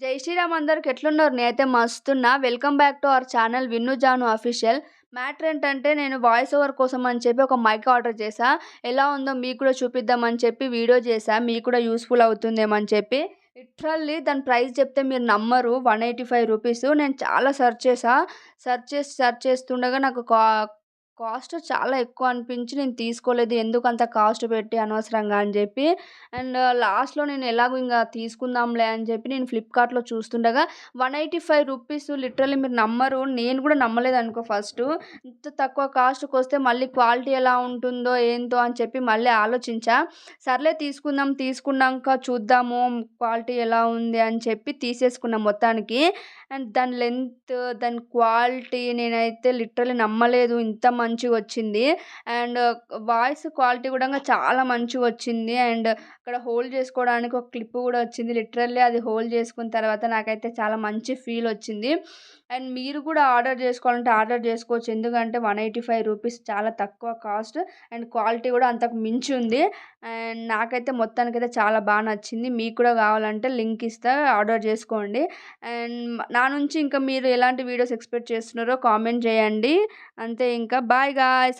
జై శ్రీరామ్ అందరికి ఎట్లున్నారు? నేనైతే మస్తున్నా. Welcome back to our channel Vinnu Jaanu official. Matter ఏంటంటే నేను వాయిస్ ఓవర్ కోసం అని చెప్పి ఒక మైక్ ఆర్డర్ చేశా. ఎలా ఉందో మీకు కూడా చూపిద్దామని చెప్పి వీడియో చేశా. మీకు కూడా యూస్ఫుల్ అవుతుందేమో అని చెప్పి. లిటరల్లీ దాని ప్రైస్ చెప్తే మీరు నమ్మరు. 185 రూపీస్. నేను చాలా సెర్చ్ చేస్తుండగా నాకు కాస్ట్ చాలా ఎక్కువ అనిపించి నేను తీసుకోలేదు. ఎందుకంత కాస్ట్ పెట్టి అనవసరంగా అని చెప్పి. అండ్ లాస్ట్‌లో నేను ఎలాగో ఇంగ తీసుకుందాంలే అని చెప్పి నేను ఫ్లిప్‌కార్ట్‌లో చూస్తుండగా 185 రూపీస్. లిటరల్లీ మీరు నమ్మరు. నేను కూడా నమ్మలేదనుకో ఫస్టు. ఇంత తక్కువ కాస్ట్‌కొస్తే మళ్ళీ క్వాలిటీ ఎలా ఉంటుందో ఏంతో అని చెప్పి మళ్ళీ ఆలోచించా. సర్లే తీసుకుందాం, తీసుకున్నాంక చూద్దాము క్వాలిటీ ఎలా ఉంది అని చెప్పి తీసేసుకున్నా మొత్తానికి. అండ్ దాని లెంత్, దాని క్వాలిటీ నేనైతే లిటరల్లీ నమ్మలేదు ఇంత మంచిగొచ్చింది. అండ్ వాయిస్ క్వాలిటీ గూడంగా చాలా మంచిగొచ్చింది. అండ్ అక్కడ హోల్డ్ జేసుకోవడానికి ఒక క్లిప్ గూడా వచ్చింది. లిటరల్లీ అది హోల్డ్ జేసుకున్న తర్వాత నాకైతే చాలా మంచి ఫీలొచ్చింది. అండ్ మీరు కూడా ఆర్డర్ జేసుకోవాలంటే ఆర్డర్ జేసుకోవచ్చు. ఎందుకంటే 185 రూపీస్ చాలా తక్కువ కాస్ట్. అండ్ క్వాలిటీ గూడా అంతకు మించి ఉంది. అండ్ నాకైతే మొత్తానికైతే చాలా నచ్చింది. మీకు కూడా కావాలంటే లింక్ ఇస్తా, ఆర్డర్ జేసుకోండి. అండ్ నా నుంచి ఇంకా మీరు ఎలాంటి వీడియోస్ ఎక్స్‌పెక్ట్ చేస్తున్నారో కామెంట్ జేయండి. అంతే ఇంకా. Bye guys.